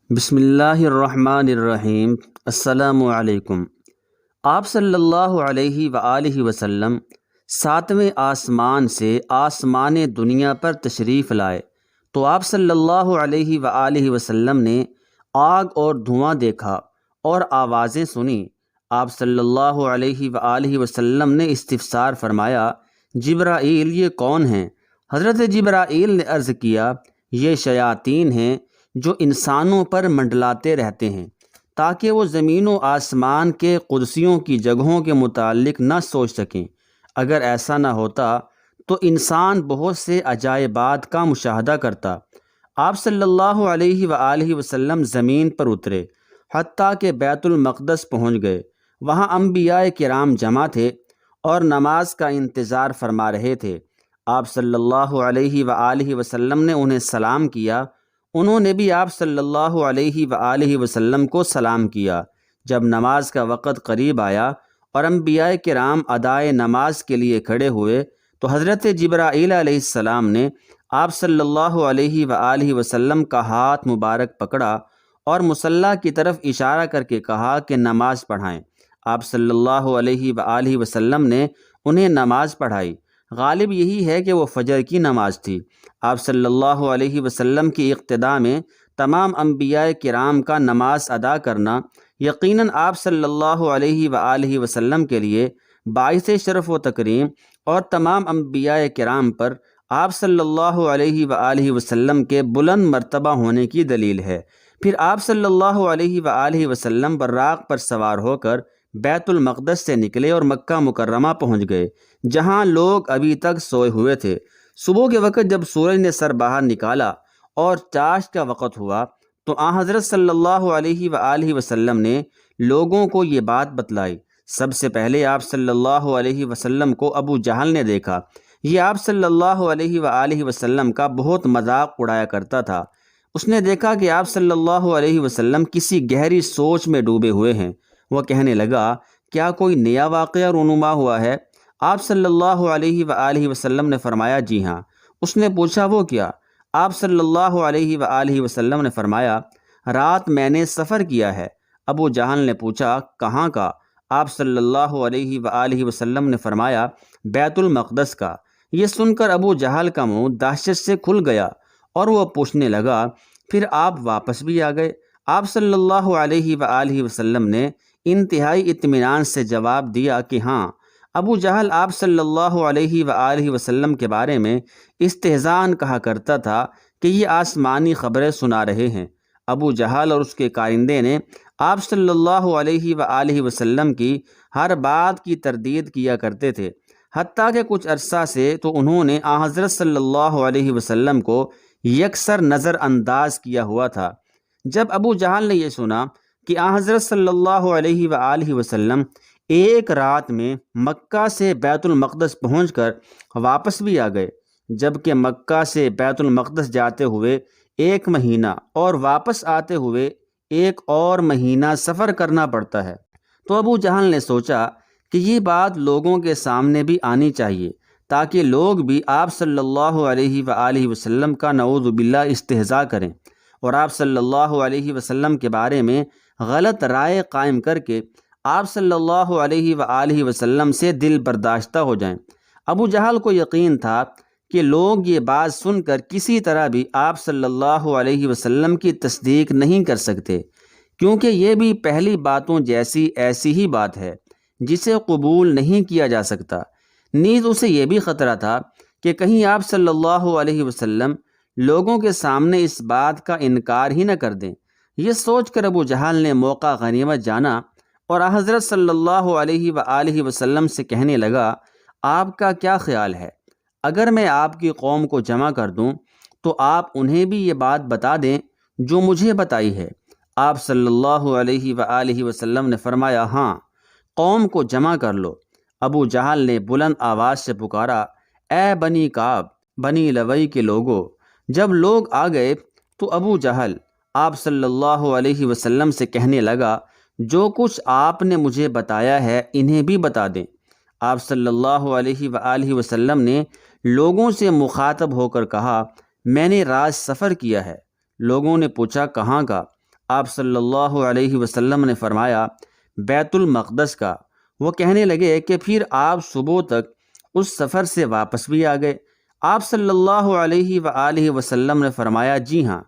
بسم اللہ الرحمن الرحیم۔ السلام علیکم۔ آپ صلی اللہ علیہ وآلہ وسلم ساتویں آسمان سے آسمان دنیا پر تشریف لائے تو آپ صلی اللہ علیہ وآلہ وسلم نے آگ اور دھواں دیکھا اور آوازیں سنیں۔ آپ صلی اللہ علیہ وآلہ وسلم نے استفسار فرمایا، جبرائیل یہ کون ہیں؟ حضرت جبرائیل نے عرض کیا، یہ شیاطین ہیں جو انسانوں پر منڈلاتے رہتے ہیں تاکہ وہ زمین و آسمان کے قدسیوں کی جگہوں کے متعلق نہ سوچ سکیں۔ اگر ایسا نہ ہوتا تو انسان بہت سے عجائبات کا مشاہدہ کرتا۔ آپ صلی اللہ علیہ وآلہ وسلم زمین پر اترے، حتیٰ کہ بیت المقدس پہنچ گئے۔ وہاں انبیاء کرام جمع تھے اور نماز کا انتظار فرما رہے تھے۔ آپ صلی اللہ علیہ وآلہ وسلم نے انہیں سلام کیا، انہوں نے بھی آپ صلی اللہ علیہ وآلہ وسلم کو سلام کیا۔ جب نماز کا وقت قریب آیا اور انبیاء کرام ادائے نماز کے لیے کھڑے ہوئے تو حضرت جبرائیل علیہ السلام نے آپ صلی اللہ علیہ وآلہ وسلم کا ہاتھ مبارک پکڑا اور مصلی کی طرف اشارہ کر کے کہا کہ نماز پڑھائیں۔ آپ صلی اللہ علیہ وآلہ وسلم نے انہیں نماز پڑھائی۔ غالب یہی ہے کہ وہ فجر کی نماز تھی۔ آپ صلی اللہ علیہ وسلم کی اقتداء میں تمام انبیاء کرام کا نماز ادا کرنا یقیناً آپ صلی اللہ علیہ وآلہ وسلم کے لیے باعث شرف و تکریم اور تمام انبیاء کرام پر آپ صلی اللہ علیہ وآلہ وسلم کے بلند مرتبہ ہونے کی دلیل ہے۔ پھر آپ صلی اللہ علیہ وآلہ وسلم براق پر سوار ہو کر بیت المقدس سے نکلے اور مکہ مکرمہ پہنچ گئے، جہاں لوگ ابھی تک سوئے ہوئے تھے۔ صبح کے وقت جب سورج نے سر باہر نکالا اور چاشت کا وقت ہوا تو حضرت صلی اللہ علیہ وآلہ وسلم نے لوگوں کو یہ بات بتلائی۔ سب سے پہلے آپ صلی اللہ علیہ وسلم کو ابو جہل نے دیکھا۔ یہ آپ صلی اللہ علیہ وآلہ وسلم کا بہت مذاق اڑایا کرتا تھا۔ اس نے دیکھا کہ آپ صلی اللہ علیہ وسلم کسی گہری سوچ میں ڈوبے ہوئے ہیں۔ وہ کہنے لگا، کیا کوئی نیا واقعہ رونما ہوا ہے؟ آپ صلی اللہ علیہ وآلہ وسلم نے فرمایا، جی ہاں۔ اس نے پوچھا، وہ کیا؟ آپ صلی اللہ علیہ وآلہ وسلم نے فرمایا، رات میں نے سفر کیا ہے۔ ابو جہل نے پوچھا، کہاں کا؟ آپ صلی اللہ علیہ وآلہ وسلم نے فرمایا، بیت المقدس کا۔ یہ سن کر ابو جہل کا منہ دہشت سے کھل گیا اور وہ پوچھنے لگا، پھر آپ واپس بھی آ گئے؟ آپ صلی اللہ علیہ وآلہ وسلم نے انتہائی اطمینان سے جواب دیا کہ ہاں۔ ابو جہل آپ صلی اللہ علیہ وآلہ وسلم کے بارے میں استہزاءً کہا کرتا تھا کہ یہ آسمانی خبریں سنا رہے ہیں۔ ابو جہل اور اس کے کارندے نے آپ صلی اللہ علیہ وآلہ وسلم کی ہر بات کی تردید کیا کرتے تھے، حتیٰ کہ کچھ عرصہ سے تو انہوں نے حضرت صلی اللہ علیہ وسلم کو یکسر نظر انداز کیا ہوا تھا۔ جب ابو جہل نے یہ سنا کہ حضرت صلی اللہ علیہ وآلہ وسلم ایک رات میں مکہ سے بیت المقدس پہنچ کر واپس بھی آ گئے، جبکہ مکہ سے بیت المقدس جاتے ہوئے 1 مہینہ اور واپس آتے ہوئے 1 اور مہینہ سفر کرنا پڑتا ہے، تو ابو جہل نے سوچا کہ یہ بات لوگوں کے سامنے بھی آنی چاہیے تاکہ لوگ بھی آپ صلی اللہ علیہ وآلہ وسلم کا نعوذ باللہ استہزاء کریں اور آپ صلی اللہ علیہ وسلم کے بارے میں غلط رائے قائم کر کے آپ صلی اللہ علیہ وآلہ وسلم سے دل برداشتہ ہو جائیں۔ ابو جہل کو یقین تھا کہ لوگ یہ بات سن کر کسی طرح بھی آپ صلی اللہ علیہ وسلم کی تصدیق نہیں کر سکتے، کیونکہ یہ بھی پہلی باتوں جیسی ایسی ہی بات ہے جسے قبول نہیں کیا جا سکتا۔ نیز اسے یہ بھی خطرہ تھا کہ کہیں آپ صلی اللہ علیہ وسلم لوگوں کے سامنے اس بات کا انکار ہی نہ کر دیں۔ یہ سوچ کر ابو جہل نے موقع غنیمت جانا اور حضرت صلی اللہ علیہ وآلہ وسلم سے کہنے لگا، آپ کا کیا خیال ہے؟ اگر میں آپ کی قوم کو جمع کر دوں تو آپ انہیں بھی یہ بات بتا دیں جو مجھے بتائی ہے۔ آپ صلی اللہ علیہ وآلہ وسلم نے فرمایا، ہاں، قوم کو جمع کر لو۔ ابو جہل نے بلند آواز سے پکارا، اے بنی کعب، بنی لوی کے لوگوں۔ جب لوگ آ گئے تو ابو جہل آپ صلی اللہ علیہ وسلم سے کہنے لگا، جو کچھ آپ نے مجھے بتایا ہے انہیں بھی بتا دیں۔ آپ صلی اللہ علیہ وآلہ وسلم نے لوگوں سے مخاطب ہو کر کہا، میں نے رات سفر کیا ہے۔ لوگوں نے پوچھا، کہاں کا؟ آپ صلی اللہ علیہ وسلم نے فرمایا بیت المقدس کا۔ وہ کہنے لگے کہ پھر آپ صبح تک اس سفر سے واپس بھی آ گئے؟ آپ صلی اللہ علیہ وآلہ وسلم نے فرمایا جی ہاں۔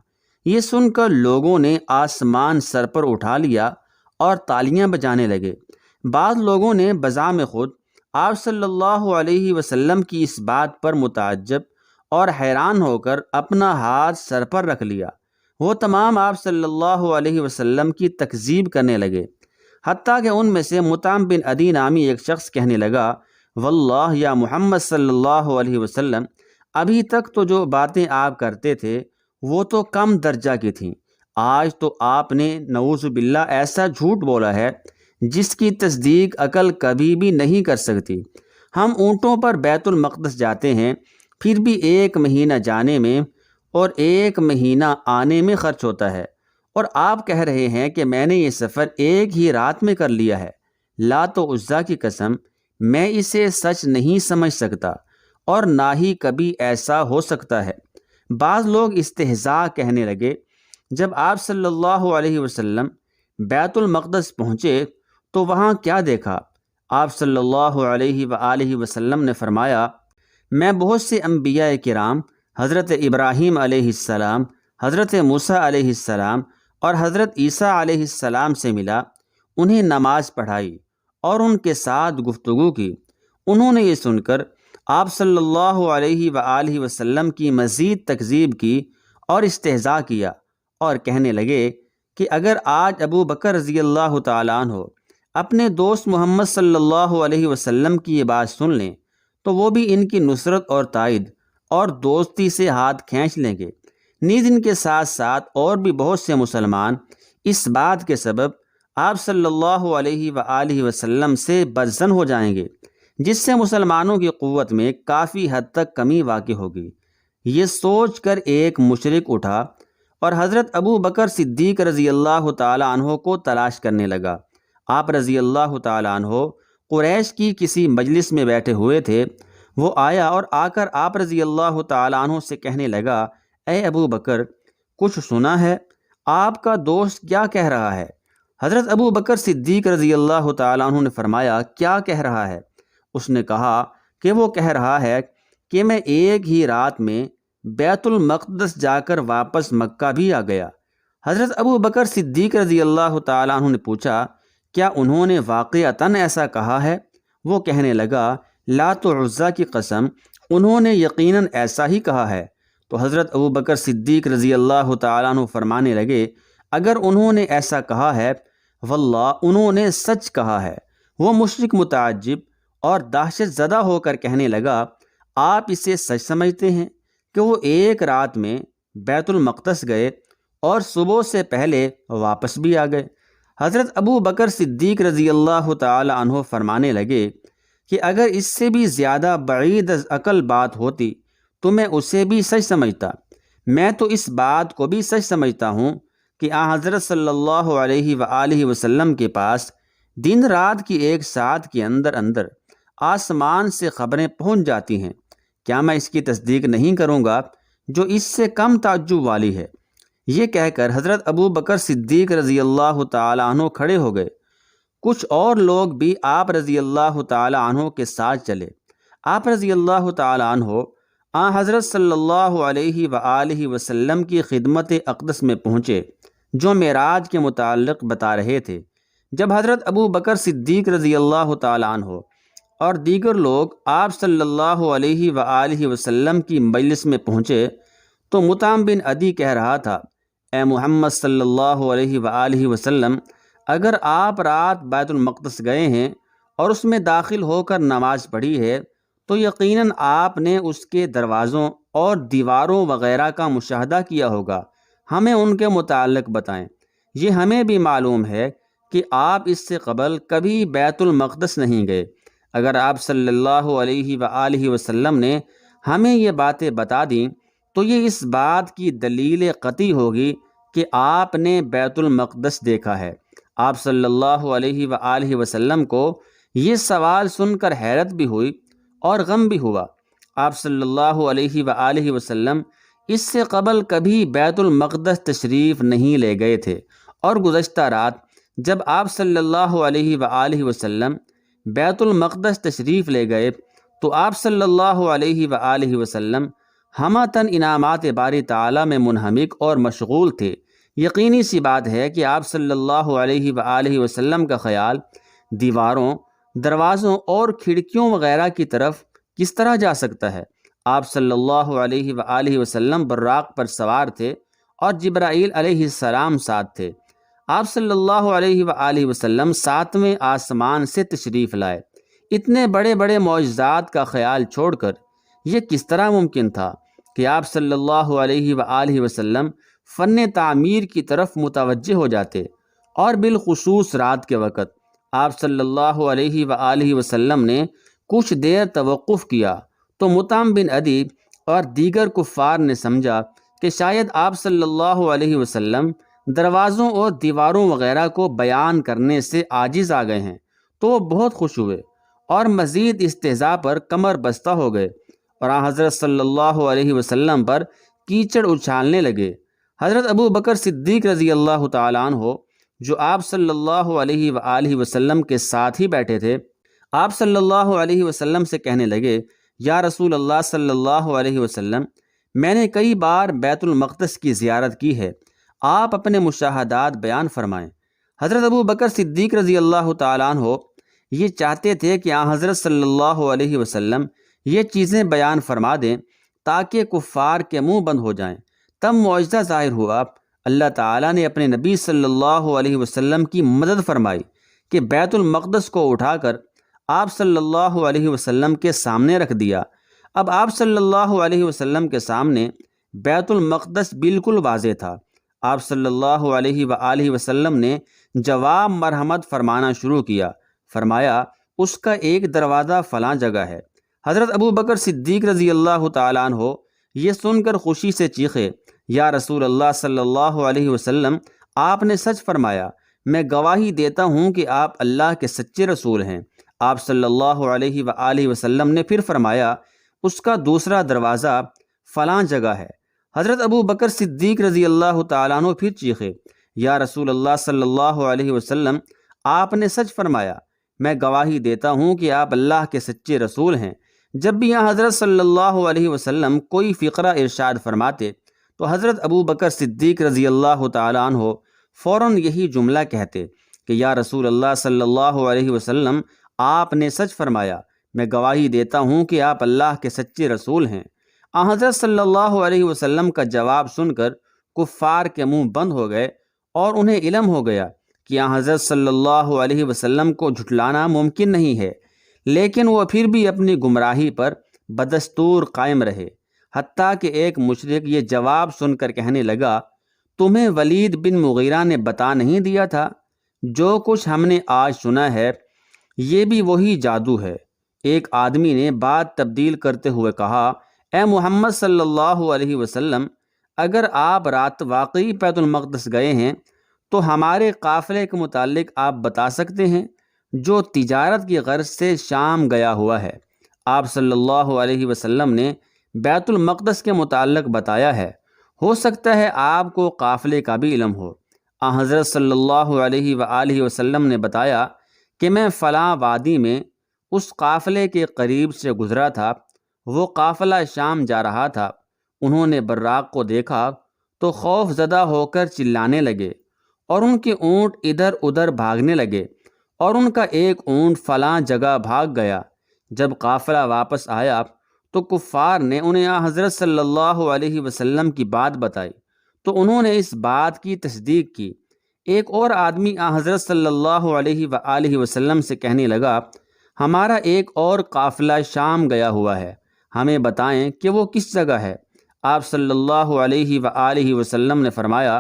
یہ سن کر لوگوں نے آسمان سر پر اٹھا لیا اور تالیاں بجانے لگے۔ بعض لوگوں نے بزعم خود آپ صلی اللہ علیہ وسلم کی اس بات پر متعجب اور حیران ہو کر اپنا ہاتھ سر پر رکھ لیا۔ وہ تمام آپ صلی اللہ علیہ وسلم کی تکذیب کرنے لگے، حتیٰ کہ ان میں سے مطعم بن عدی نامی ایک شخص کہنے لگا واللہ یا محمد صلی اللہ علیہ وسلم، ابھی تک تو جو باتیں آپ کرتے تھے وہ تو کم درجہ کی تھیں، آج تو آپ نے نعوذ باللہ ایسا جھوٹ بولا ہے جس کی تصدیق عقل کبھی بھی نہیں کر سکتی۔ ہم اونٹوں پر بیت المقدس جاتے ہیں، پھر بھی 1 مہینہ جانے میں اور 1 مہینہ آنے میں خرچ ہوتا ہے، اور آپ کہہ رہے ہیں کہ میں نے یہ سفر 1 ہی رات میں کر لیا ہے۔ لات و عزیٰ کی قسم، میں اسے سچ نہیں سمجھ سکتا، اور نہ ہی کبھی ایسا ہو سکتا ہے۔ بعض لوگ استہزاء کہنے لگے۔ جب آپ صلی اللہ علیہ وسلم بیت المقدس پہنچے تو وہاں کیا دیکھا؟ آپ صلی اللہ علیہ وآلہ وسلم نے فرمایا میں بہت سے انبیاء کرام، حضرت ابراہیم علیہ السلام، حضرت موسیٰ علیہ السلام اور حضرت عیسیٰ علیہ السلام سے ملا، انہیں نماز پڑھائی اور ان کے ساتھ گفتگو کی۔ انہوں نے یہ سن کر آپ صلی اللہ علیہ وآلہ وسلم کی مزید تکذیب کی اور استہزاء کیا، اور کہنے لگے کہ اگر آج ابو بکر رضی اللہ تعالیٰ عنہ اپنے دوست محمد صلی اللہ علیہ وسلم کی یہ بات سن لیں تو وہ بھی ان کی نصرت اور تائید اور دوستی سے ہاتھ کھینچ لیں گے۔ نیز ان کے ساتھ ساتھ اور بھی بہت سے مسلمان اس بات کے سبب آپ صلی اللہ علیہ وآلہ وسلم سے بدظن ہو جائیں گے، جس سے مسلمانوں کی قوت میں کافی حد تک کمی واقع ہوگی۔ یہ سوچ کر ایک مشرک اٹھا اور حضرت ابو بکر صدیق رضی اللہ تعالیٰ عنہ کو تلاش کرنے لگا۔ آپ رضی اللہ تعالیٰ عنہ قریش کی کسی مجلس میں بیٹھے ہوئے تھے۔ وہ آیا اور آ کر آپ رضی اللہ تعالیٰ عنہ سے کہنے لگا اے ابو بکر، کچھ سنا ہے؟ آپ کا دوست کیا کہہ رہا ہے؟ حضرت ابو بکر صدیق رضی اللہ تعالیٰ عنہ نے فرمایا کیا کہہ رہا ہے؟ اس نے کہا کہ وہ کہہ رہا ہے کہ میں 1 ہی رات میں بیت المقدس جا کر واپس مکہ بھی آ گیا۔ حضرت ابو بکر صدیق رضی اللہ تعالیٰ عنہ نے پوچھا کیا انہوں نے واقعتاً ایسا کہا ہے؟ وہ کہنے لگا لات و عزیٰ کی قسم، انہوں نے یقیناً ایسا ہی کہا ہے۔ تو حضرت ابو بکر صدیق رضی اللہ تعالیٰ عنہ فرمانے لگے اگر انہوں نے ایسا کہا ہے واللہ انہوں نے سچ کہا ہے۔ وہ مشرک متعجب اور دہشت زدہ ہو کر کہنے لگا آپ اسے سچ سمجھتے ہیں کہ وہ 1 رات میں بیت المقدس گئے اور صبح سے پہلے واپس بھی آ گئے؟ حضرت ابو بکر صدیق رضی اللہ تعالی عنہ فرمانے لگے کہ اگر اس سے بھی زیادہ بعید از عقل بات ہوتی تو میں اسے بھی سچ سمجھتا۔ میں تو اس بات کو بھی سچ سمجھتا ہوں کہ حضرت صلی اللہ علیہ وآلہ وسلم کے پاس دن رات کی 1 ساعت کے اندر اندر آسمان سے خبریں پہنچ جاتی ہیں۔ کیا میں اس کی تصدیق نہیں کروں گا جو اس سے کم تعجب والی ہے؟ یہ کہہ کر حضرت ابو بکر صدیق رضی اللہ تعالی عنہ کھڑے ہو گئے۔ کچھ اور لوگ بھی آپ رضی اللہ تعالی عنہ کے ساتھ چلے۔ آپ رضی اللہ تعالی عنہ حضرت صلی اللہ علیہ وآلہ وسلم کی خدمت اقدس میں پہنچے جو معراج کے متعلق بتا رہے تھے۔ جب حضرت ابو بکر صدیق رضی اللہ تعالی عنہ اور دیگر لوگ آپ صلی اللہ علیہ وآلہ وسلم کی مجلس میں پہنچے تو مطعم بن عدی کہہ رہا تھا اے محمد صلی اللہ علیہ وآلہ وسلم، اگر آپ رات بیت المقدس گئے ہیں اور اس میں داخل ہو کر نماز پڑھی ہے تو یقیناً آپ نے اس کے دروازوں اور دیواروں وغیرہ کا مشاہدہ کیا ہوگا۔ ہمیں ان کے متعلق بتائیں۔ یہ ہمیں بھی معلوم ہے کہ آپ اس سے قبل کبھی بیت المقدس نہیں گئے۔ اگر آپ صلی اللہ علیہ وآلہ وسلم نے ہمیں یہ باتیں بتا دیں تو یہ اس بات کی دلیل قطعی ہوگی کہ آپ نے بیت المقدس دیکھا ہے۔ آپ صلی اللہ علیہ وآلہ وسلم کو یہ سوال سن کر حیرت بھی ہوئی اور غم بھی ہوا۔ آپ صلی اللہ علیہ وآلہ وسلم اس سے قبل کبھی بیت المقدس تشریف نہیں لے گئے تھے اور گزشتہ رات جب آپ صلی اللہ علیہ وآلہ وسلم بیت المقدس تشریف لے گئے تو آپ صلی اللہ علیہ وآلہ وسلم ہمہ انعامات باری تعالیٰ میں منہمک اور مشغول تھے۔ یقینی سی بات ہے کہ آپ صلی اللہ علیہ وآلہ وسلم کا خیال دیواروں، دروازوں اور کھڑکیوں وغیرہ کی طرف کس طرح جا سکتا ہے؟ آپ صلی اللہ علیہ وآلہ وسلم براق پر سوار تھے اور جبرائیل علیہ السلام ساتھ تھے۔ آپ صلی اللہ علیہ وآلہ وسلم 7ویں آسمان سے تشریف لائے۔ اتنے بڑے بڑے معجزات کا خیال چھوڑ کر یہ کس طرح ممکن تھا کہ آپ صلی اللہ علیہ وآلہ وسلم فن تعمیر کی طرف متوجہ ہو جاتے؟ اور بالخصوص رات کے وقت آپ صلی اللہ علیہ وآلہ وسلم نے کچھ دیر توقف کیا تو مطعم بن عدی اور دیگر کفار نے سمجھا کہ شاید آپ صلی اللہ علیہ وسلم دروازوں اور دیواروں وغیرہ کو بیان کرنے سے عاجز آ گئے ہیں، تو وہ بہت خوش ہوئے اور مزید استہزاء پر کمر بستہ ہو گئے اور حضرت صلی اللہ علیہ وسلم پر کیچڑ اچھالنے لگے۔ حضرت ابو بکر صدیق رضی اللہ تعالیٰ عنہ جو آپ صلی اللہ علیہ وآلہ وسلم کے ساتھ ہی بیٹھے تھے، آپ صلی اللہ علیہ وسلم سے کہنے لگے، یا رسول اللہ صلی اللہ علیہ وسلم، میں نے کئی بار بیت المقدس کی زیارت کی ہے، آپ اپنے مشاہدات بیان فرمائیں۔ حضرت ابو بکر صدیق رضی اللہ تعالیٰ عنہ یہ چاہتے تھے کہ حضرت صلی اللہ علیہ وسلم یہ چیزیں بیان فرما دیں تاکہ کفار کے منہ بند ہو جائیں۔ تب معجزہ ظاہر ہوا، اللہ تعالیٰ نے اپنے نبی صلی اللہ علیہ وسلم کی مدد فرمائی کہ بیت المقدس کو اٹھا کر آپ صلی اللہ علیہ وسلم کے سامنے رکھ دیا۔ اب آپ صلی اللہ علیہ وسلم کے سامنے بیت المقدس بالکل واضح تھا۔ آپ صلی اللہ علیہ وآلہ وسلم نے جواب مرحمت فرمانا شروع کیا، فرمایا اس کا ایک دروازہ فلاں جگہ ہے۔ حضرت ابو بکر صدیق رضی اللہ تعالیٰ عنہ یہ سن کر خوشی سے چیخے، یا رسول اللہ صلی اللہ علیہ وسلم، آپ نے سچ فرمایا، میں گواہی دیتا ہوں کہ آپ اللہ کے سچے رسول ہیں۔ آپ صلی اللہ علیہ وآلہ وسلم نے پھر فرمایا، اس کا دوسرا دروازہ فلاں جگہ ہے۔ حضرت ابو بکر صدیق رضی اللہ تعالیٰ عنہ پھر چیخے، یا رسول اللہ صلی اللہ علیہ وسلم، آپ نے سچ فرمایا، میں گواہی دیتا ہوں کہ آپ اللہ کے سچے رسول ہیں۔ جب بھی حضرت صلی اللہ علیہ وسلم کوئی فقرہ ارشاد فرماتے تو حضرت ابو بکر صدیق رضی اللہ تعالیٰ عنہ فوراً یہی جملہ کہتے کہ یا رسول اللہ صلی اللہ علیہ وسلم، آپ نے سچ فرمایا، میں گواہی دیتا ہوں کہ آپ اللہ کے سچے رسول ہیں۔ حضرت صلی اللہ علیہ وسلم کا جواب سن کر کفار کے منہ بند ہو گئے اور انہیں علم ہو گیا کہ حضرت صلی اللہ علیہ وسلم کو جھٹلانا ممکن نہیں ہے، لیکن وہ پھر بھی اپنی گمراہی پر بدستور قائم رہے، حتیٰ کہ ایک مشرک یہ جواب سن کر کہنے لگا، تمہیں ولید بن مغیرہ نے بتا نہیں دیا تھا؟ جو کچھ ہم نے آج سنا ہے یہ بھی وہی جادو ہے۔ ایک آدمی نے بات تبدیل کرتے ہوئے کہا، اے محمد صلی اللہ علیہ وسلم، اگر آپ رات واقعی بیت المقدس گئے ہیں تو ہمارے قافلے کے متعلق آپ بتا سکتے ہیں جو تجارت کی غرض سے شام گیا ہوا ہے۔ آپ صلی اللہ علیہ وسلم نے بیت المقدس کے متعلق بتایا ہے، ہو سکتا ہے آپ کو قافلے کا بھی علم ہو۔ حضرت صلی اللہ علیہ وآلہ وسلم نے بتایا کہ میں فلاں وادی میں اس قافلے کے قریب سے گزرا تھا، وہ قافلہ شام جا رہا تھا۔ انہوں نے براق کو دیکھا تو خوف زدہ ہو کر چلانے لگے اور ان کے اونٹ ادھر ادھر بھاگنے لگے اور ان کا ایک اونٹ فلاں جگہ بھاگ گیا۔ جب قافلہ واپس آیا تو کفار نے انہیں حضرت صلی اللہ علیہ وسلم کی بات بتائی تو انہوں نے اس بات کی تصدیق کی۔ ایک اور آدمی حضرت صلی اللہ علیہ وآلہ وسلم سے کہنے لگا، ہمارا ایک اور قافلہ شام گیا ہوا ہے، ہمیں بتائیں کہ وہ کس جگہ ہے۔ آپ صلی اللہ علیہ وآلہ وسلم نے فرمایا،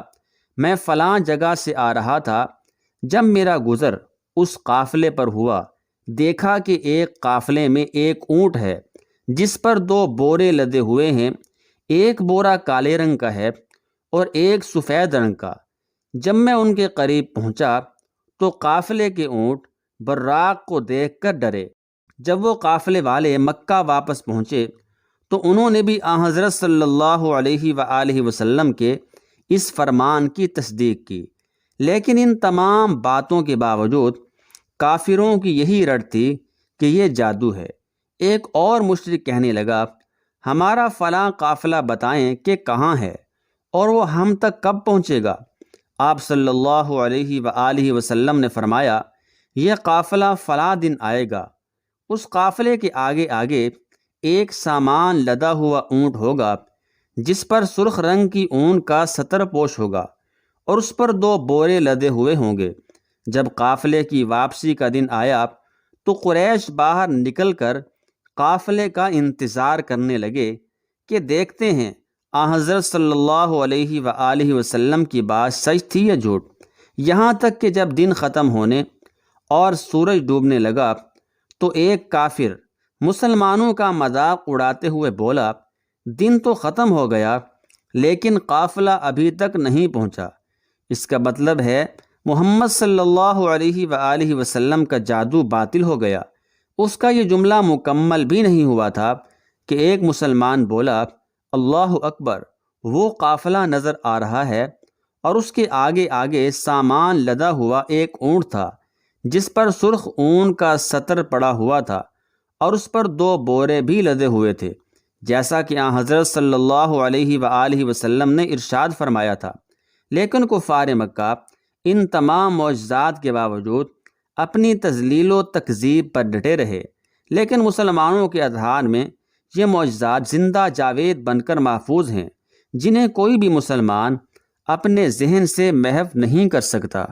میں فلاں جگہ سے آ رہا تھا، جب میرا گزر اس قافلے پر ہوا، دیکھا کہ ایک قافلے میں ایک اونٹ ہے جس پر 2 بورے لدے ہوئے ہیں، ایک بورا کالے رنگ کا ہے اور ایک سفید رنگ کا۔ جب میں ان کے قریب پہنچا تو قافلے کے اونٹ براق کو دیکھ کر ڈرے۔ جب وہ قافلے والے مکہ واپس پہنچے تو انہوں نے بھی حضرت صلی اللہ علیہ وآلہ وسلم کے اس فرمان کی تصدیق کی، لیکن ان تمام باتوں کے باوجود کافروں کی یہی رٹ تھی کہ یہ جادو ہے۔ ایک اور مشرک کہنے لگا، ہمارا فلاں قافلہ بتائیں کہ کہاں ہے اور وہ ہم تک کب پہنچے گا؟ آپ صلی اللہ علیہ وآلہ وسلم نے فرمایا، یہ قافلہ فلاں دن آئے گا۔ اس قافلے کے آگے آگے ایک سامان لدا ہوا اونٹ ہوگا جس پر سرخ رنگ کی اون کا ستر پوش ہوگا اور اس پر 2 بورے لدے ہوئے ہوں گے۔ جب قافلے کی واپسی کا دن آیا تو قریش باہر نکل کر قافلے کا انتظار کرنے لگے کہ دیکھتے ہیں حضرت صلی اللہ علیہ وآلہ وسلم کی بات سچ تھی یا جھوٹ۔ یہاں تک کہ جب دن ختم ہونے اور سورج ڈوبنے لگا تو ایک کافر مسلمانوں کا مذاق اڑاتے ہوئے بولا، دن تو ختم ہو گیا لیکن قافلہ ابھی تک نہیں پہنچا۔ اس کا مطلب ہے محمد صلی اللہ علیہ وآلہ وسلم کا جادو باطل ہو گیا۔ اس کا یہ جملہ مکمل بھی نہیں ہوا تھا کہ ایک مسلمان بولا، اللہ اکبر، وہ قافلہ نظر آ رہا ہے اور اس کے آگے آگے سامان لدا ہوا ایک اونٹ تھا جس پر سرخ اون کا ستر پڑا ہوا تھا اور اس پر 2 بورے بھی لدے ہوئے تھے، جیسا کہ حضرت صلی اللہ علیہ وآلہ وسلم نے ارشاد فرمایا تھا۔ لیکن کفار مکہ ان تمام معجزات کے باوجود اپنی تضلیل و تکذیب پر ڈٹے رہے، لیکن مسلمانوں کے اذہان میں یہ معجزات زندہ جاوید بن کر محفوظ ہیں، جنہیں کوئی بھی مسلمان اپنے ذہن سے محو نہیں کر سکتا۔